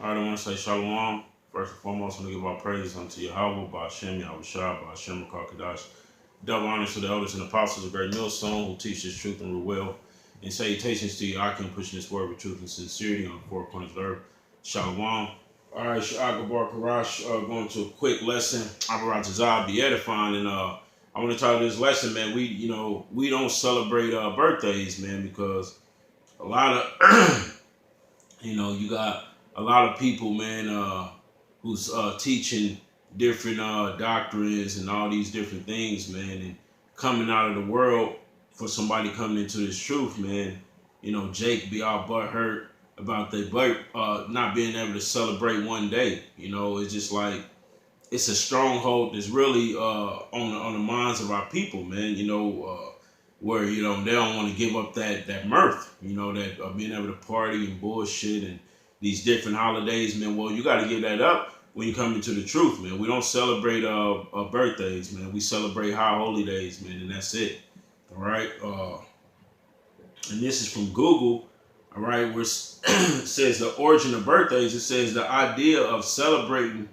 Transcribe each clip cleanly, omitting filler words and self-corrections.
All right, I want to say shalom. First and foremost, I want to give our praises unto Yahweh, Ba'Shem, Yahushua, Ba'Shem, Kakadash. Double honors to the elders and apostles of Great Millstone who teach this truth and rule well. And salutations to Yakim, pushing this word with truth and sincerity on the four corners of the earth. Shalom. All right, Sha'agabar Karash, going to a quick lesson. Abaratazah, be edifying. And I want to try this lesson, man. We don't celebrate birthdays, man, because a lot of you got a lot of people, man, who's teaching different doctrines and all these different things, man, and coming out of the world for somebody coming into this truth, man. Jake be all butthurt about their birth, not being able to celebrate one day. It's just like it's a stronghold that's really on the minds of our people, man. Where they don't want to give up that mirth, that being able to party and bullshit and these different holidays, man. Well, you got to give that up when you come into the truth, man. We don't celebrate birthdays, man. We celebrate high holy days, man, and that's it. All right. And this is from Google. All right, where it says the origin of birthdays. It says the idea of celebrating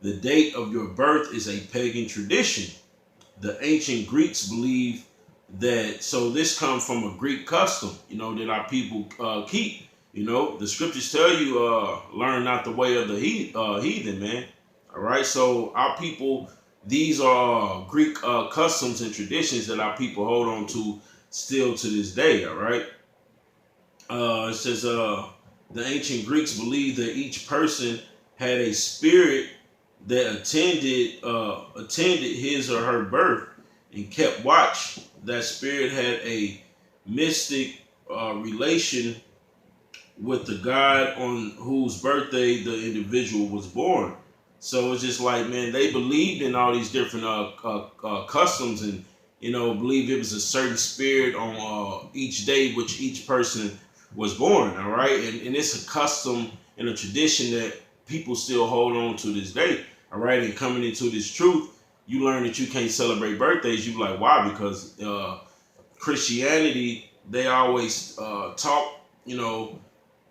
the date of your birth is a pagan tradition. The ancient Greeks believed that, so this comes from a Greek custom, that our people keep. The scriptures tell you, learn not the way of the heathen, man. All right, so our people, these are Greek customs and traditions that our people hold on to still to this day. All right. It says the ancient Greeks believed that each person had a spirit that attended his or her birth and kept watch. That spirit had a mystic relation with the God on whose birthday the individual was born. So it's just like, man, they believed in all these different customs and, believed it was a certain spirit on each day which each person was born, all right? And it's a custom and a tradition that people still hold on to this day, all right? And coming into this truth, you learn that you can't celebrate birthdays. You be like, why? Because Christianity, they always talk,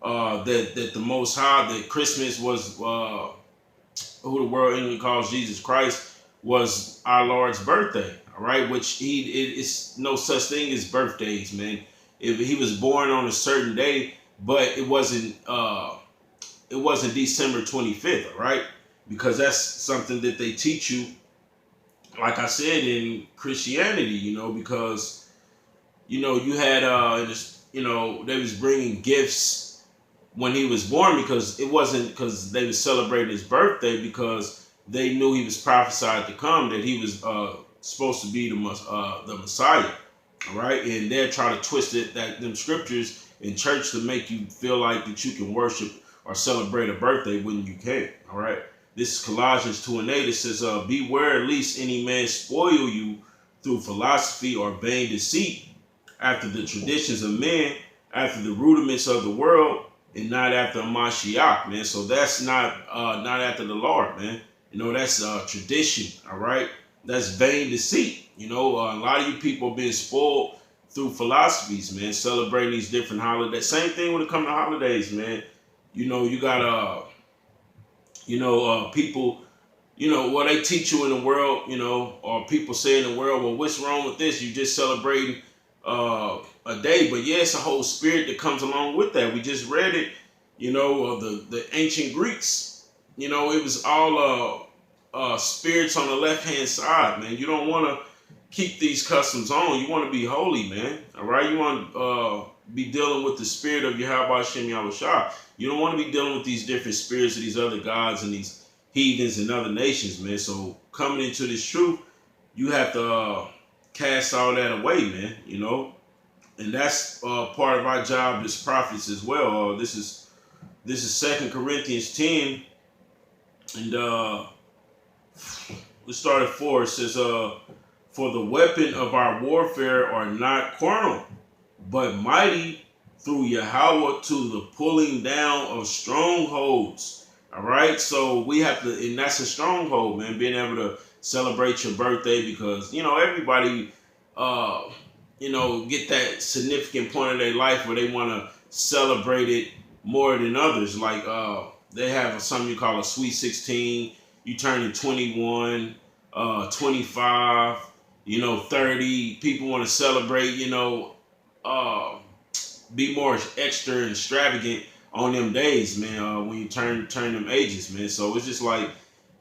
that the Most High, that Christmas was who the world English calls Jesus Christ, was our Lord's birthday. All right, which it's no such thing as birthdays, man. If he was born on a certain day, but it wasn't December 25th, all right? Because that's something that they teach you, like I said, in Christianity, because you had they was bringing gifts when he was born, because it wasn't because they was celebrating his birthday, because they knew he was prophesied to come, that he was supposed to be the Messiah, all right? And they're trying to twist them scriptures in church to make you feel like that you can worship or celebrate a birthday when you can't, all right? This is Colossians 2:8. It says, beware lest any man spoil you through philosophy or vain deceit, after the traditions of men, after the rudiments of the world, and not after Mashiach, man. So that's not after the Lord, man. That's tradition, all right? That's vain deceit. A lot of you people are being spoiled through philosophies, man, celebrating these different holidays. Same thing when it comes to holidays, man. You got people, what they teach you in the world, or people say in the world, well, what's wrong with this? You just celebrating a day, but yeah, it's a whole spirit that comes along with that. We just read it, the ancient Greeks, it was all spirits on the left hand side, man. You don't want to keep these customs on. You want to be holy, man. All right, you want to be dealing with the spirit of Yahweh Shem Yahushua. You don't want to be dealing with these different spirits of these other gods and these heathens and other nations, man. So coming into this truth, you have to cast all that away, man. And that's part of our job as prophets as well. This is 2 Corinthians 10, and let's start at 4. It says, for the weapon of our warfare are not carnal, but mighty through Yahweh to the pulling down of strongholds. All right, so we have to, and that's a stronghold, man, being able to celebrate your birthday, because everybody get that significant point of their life where they want to celebrate it more than others. Like they have something you call a Sweet 16. You turn to 21, 25, 30. People want to celebrate, uh, be more extra and extravagant on them days, man. When you turn them ages, man. So it's just like,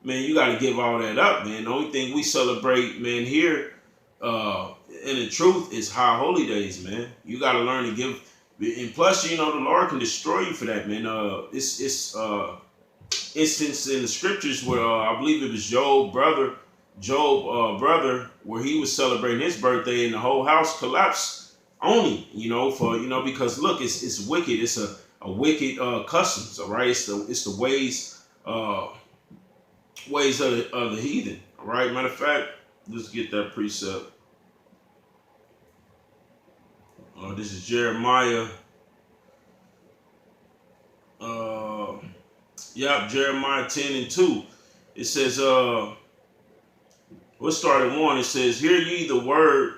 man, you got to give all that up, man. The only thing we celebrate, man, here, in the truth, is high holy days, man. You got to learn to give, and plus, the Lord can destroy you for that, man. It's instance in the scriptures where I believe it was Job brother, where he was celebrating his birthday and the whole house collapsed on him, because look, it's wicked. It's a wicked customs, all right. It's the ways of the heathen, all right. Matter of fact, let's get that precept. This is Jeremiah. Jeremiah 10:2. It says, let's start at 1. It says, "Hear ye the word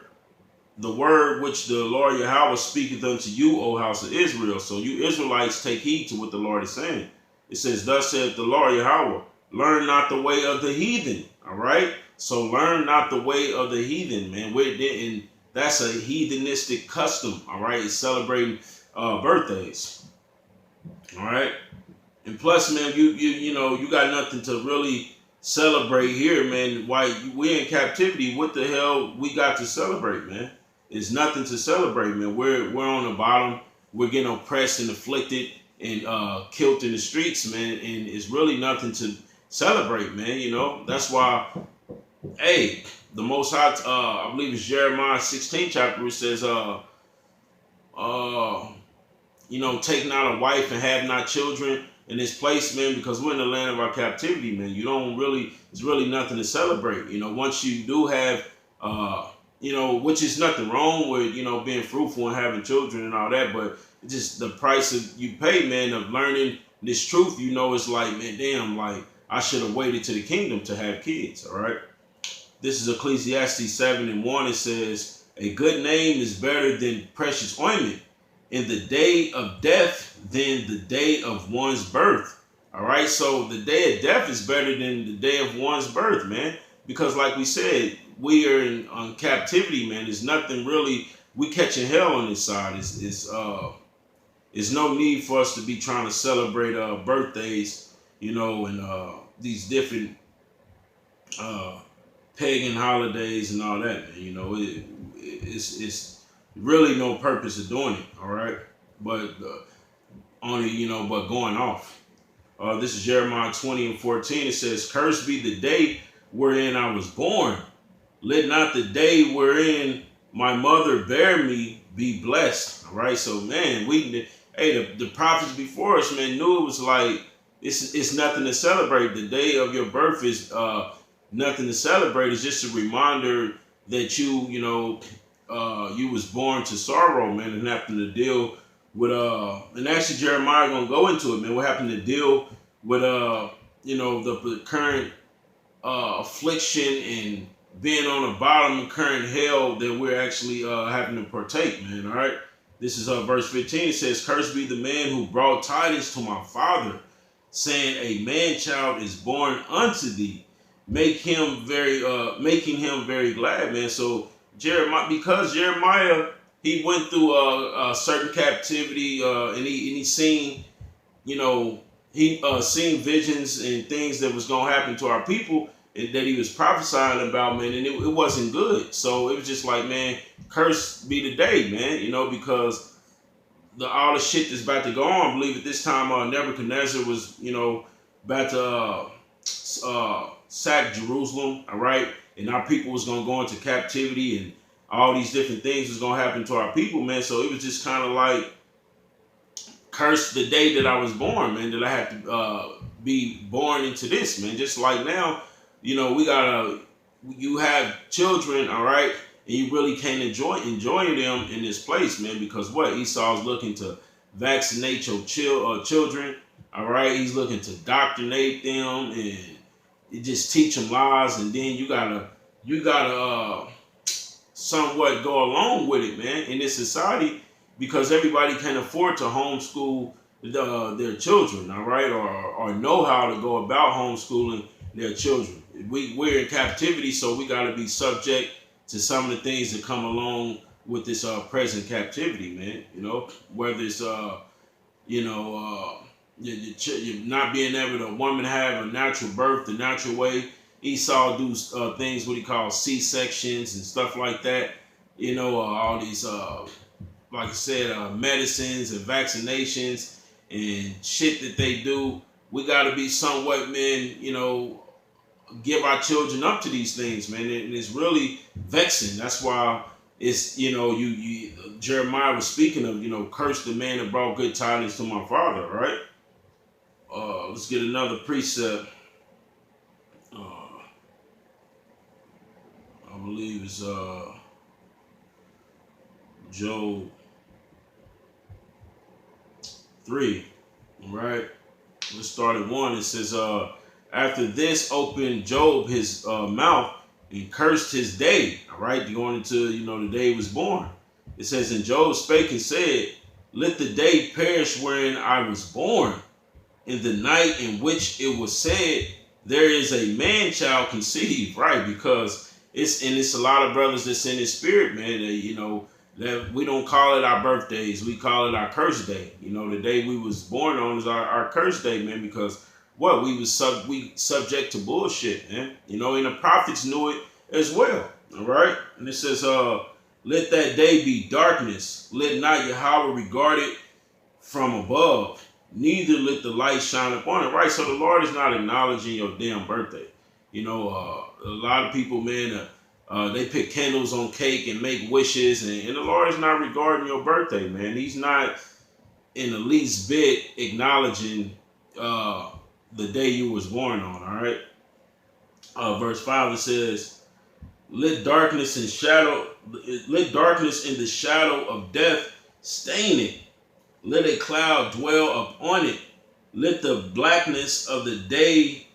which the Lord Yahweh speaketh unto you, O house of Israel." So you Israelites, take heed to what the Lord is saying. It says, "Thus saith the Lord Yahweh, learn not the way of the heathen." All right. So learn not the way of the heathen, man. And that's a heathenistic custom. All right. It's celebrating birthdays. All right. And plus, man, you got nothing to really celebrate here, man. Why we're in captivity? What the hell we got to celebrate, man? It's nothing to celebrate, man. We're on the bottom. We're getting oppressed and afflicted and killed in the streets, man. And it's really nothing to celebrate, man. That's why, hey, the Most High, I believe it's Jeremiah 16 chapter, it says, take not a wife and have not children in this place, man, because we're in the land of our captivity, man. It's really nothing to celebrate. Once you do have, which is nothing wrong with, being fruitful and having children and all that, but it's just the price of you pay, man, of learning this truth, it's like, man, damn, like, I should have waited to the kingdom to have kids, all right? This is Ecclesiastes 7:1. It says, "A good name is better than precious ointment, in the day of death than the day of one's birth." All right. So the day of death is better than the day of one's birth, man. Because like we said, we are on captivity, man. There's nothing really, we catching hell on this side. It's no need for us to be trying to celebrate birthdays, and these different pagan holidays and all that, man. It's really no purpose of doing it, all right? But but going off. This is Jeremiah 20:14. It says, "Cursed be the day wherein I was born. Let not the day wherein my mother bare me be blessed." All right, so man, the prophets before us, man, knew it was like it's nothing to celebrate. The day of your birth is nothing to celebrate. It's just a reminder that you was born to sorrow, man, and having to deal with and actually Jeremiah gonna go into it, man. We're having to deal with the current affliction and being on the bottom of current hell that we're actually having to partake, man. All right. This is verse 15. It says, "Cursed be the man who brought tidings to my father, saying, A man child is born unto thee, making him very glad," man. So Jeremiah, he went through a certain captivity, and he seen, seen visions and things that was gonna happen to our people that he was prophesying about, man, and it wasn't good. So it was just like, man, cursed be the day, man, because all the shit that's about to go on. I believe at this time Nebuchadnezzar was, about to sack Jerusalem, all right, and our people was gonna go into captivity, and all these different things was gonna happen to our people, man. So it was just kind of like, cursed the day that I was born, man, that I had to be born into this, man. Just like now, you have children, all right, and you really can't enjoy them in this place, man, because what? Esau's looking to vaccinate your children, all right? He's looking to indoctrinate them and just teach them lies, and then you gotta somewhat go along with it, man, in this society, because everybody can't afford to homeschool their children, all right, or know how to go about homeschooling their children. We're in captivity, so we got to be subject to some of the things that come along with this present captivity, man. You know, whether it's you know, you not being able to woman have a natural birth the natural way. Esau do things what he calls C-sections and stuff like that. You know, all these like I said, medicines and vaccinations and shit that they do. We got to be somewhat, man, you know, give our children up to these things, man. And it's really vexing. That's why it's, you know, Jeremiah was speaking of, you know, curse the man that brought good tidings to my father, right? Let's get another precept. I believe it's Job 3, right? Let's start at 1. It says, after this opened Job his mouth and cursed his day, all right? Going into, you know, the day he was born. It says, and Job spake and said, let the day perish wherein I was born, in the night in which it was said, there is a man child conceived, right? Because it's a lot of brothers that's in his spirit, man. You know, that we don't call it our birthdays, we call it our curse day. You know, the day we was born on is our curse day, man, because what we subject to bullshit, man. You know, and the prophets knew it as well. All right. And it says, let that day be darkness, let not Yahweh regard it from above, neither let the light shine upon it. Right. So the Lord is not acknowledging your damn birthday. You know, a lot of people, man, they put candles on cake and make wishes, and the Lord is not regarding your birthday, man. He's not in the least bit acknowledging the day you was born on, all right? Verse 5, it says, let darkness in the shadow of death stain it. Let a cloud dwell upon it. Let the blackness of the day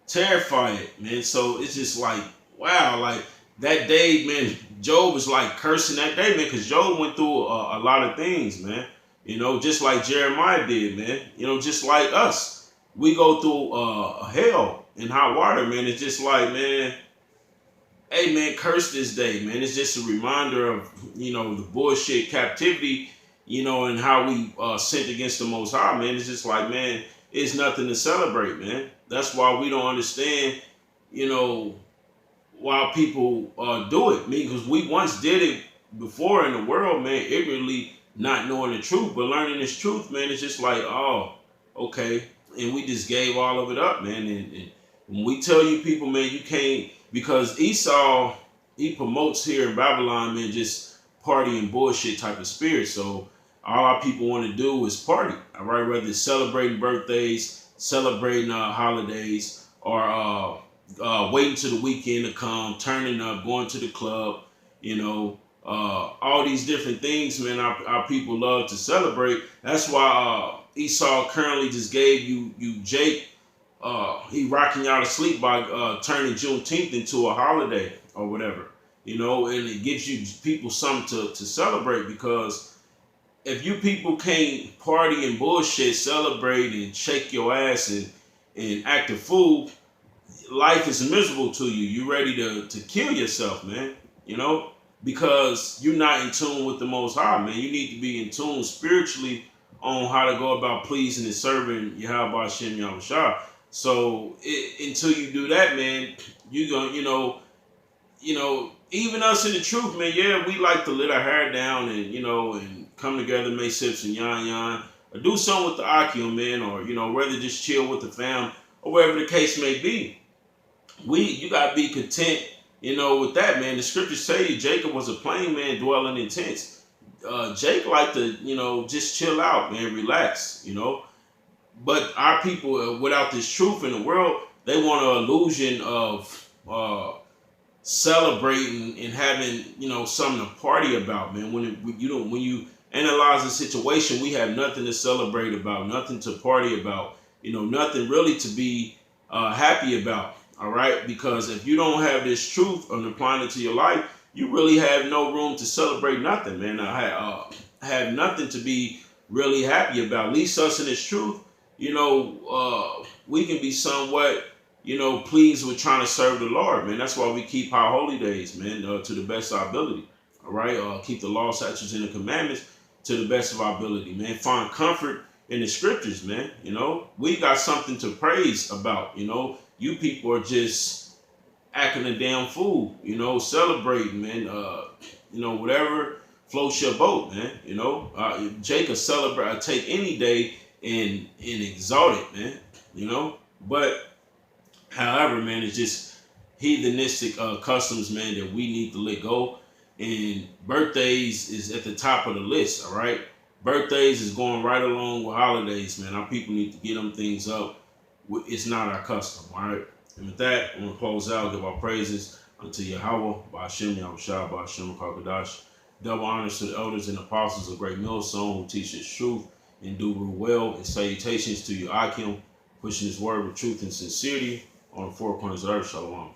terrify it, man. So it's just like, wow, like that day, man, Job was like cursing that day, man, because Job went through a lot of things, man. You know, just like Jeremiah did, man. You know, just like us. We go through hell and hot water, man. It's just like, man, hey, man, curse this day, man. It's just a reminder of, you know, the bullshit captivity, you know, and how we sinned against the Most High, man. It's just like, man, it's nothing to celebrate, man. That's why we don't understand, you know, why people do it. I mean, because we once did it before in the world, man, ignorantly not knowing the truth, but learning this truth, man, it's just like, oh, okay. And we just gave all of it up, man. And when we tell you people, man, you can't, because Esau, he promotes here in Babylon, man, just party and bullshit type of spirit. So all our people want to do is party, all right? Whether it's celebrating birthdays, celebrating holidays, or waiting till the weekend to come, turning up, going to the club, you know, all these different things, man, our people love to celebrate. That's why Esau currently just gave you Jake. He rocking y'all to sleep by turning Juneteenth into a holiday or whatever, you know, and it gives you people something to celebrate, because if you people can't party and bullshit, celebrate and shake your ass and act a fool, life is miserable to you. You're ready to kill yourself, man, you know, because you're not in tune with the Most High, man. You need to be in tune spiritually on how to go about pleasing and serving Yahweh Hashem Yahushua. So until you do that, man, you gonna, you know, even us in the truth, man. Yeah, we like to let our hair down and, you know, and come together, make sips and yan, or do something with the Akim, man, or, you know, rather just chill with the fam or whatever the case may be. You gotta be content, you know, with that, man. The scriptures say Jacob was a plain man dwelling in tents. Jake liked to, you know, just chill out, man, relax, you know. But our people, without this truth in the world, they want an illusion of celebrating and having, you know, something to party about, man. When you analyze the situation, we have nothing to celebrate about, nothing to party about, you know, nothing really to be happy about. All right, because if you don't have this truth and applying it to your life, you really have no room to celebrate nothing, man. I have nothing to be really happy about. At least us in this truth, we can be somewhat, pleased with trying to serve the Lord, man. That's why we keep our holy days, man, to the best of our ability. All right, keep the law, statutes, and the commandments to the best of our ability, man. Find comfort in the scriptures, man. We got something to praise about. You people are just acting a damn fool, celebrating, man. Whatever floats your boat, man. Jacob celebrate, take any day and exalt it, man. But however, man, it's just heathenistic customs, man, that we need to let go. And birthdays is at the top of the list, all right? Birthdays is going right along with holidays, man. Our people need to get them things up. It's not our custom, all right? And with that, I'm going to close out, give our praises unto Yahweh, Ba'ashem Yahushua, Ba'ashem Kakadash. Double honors to the elders and apostles of Great Millstone who teach his truth and do rule well. And salutations to you, Akim, pushing his word with truth and sincerity on the four corners of earth. Shalom.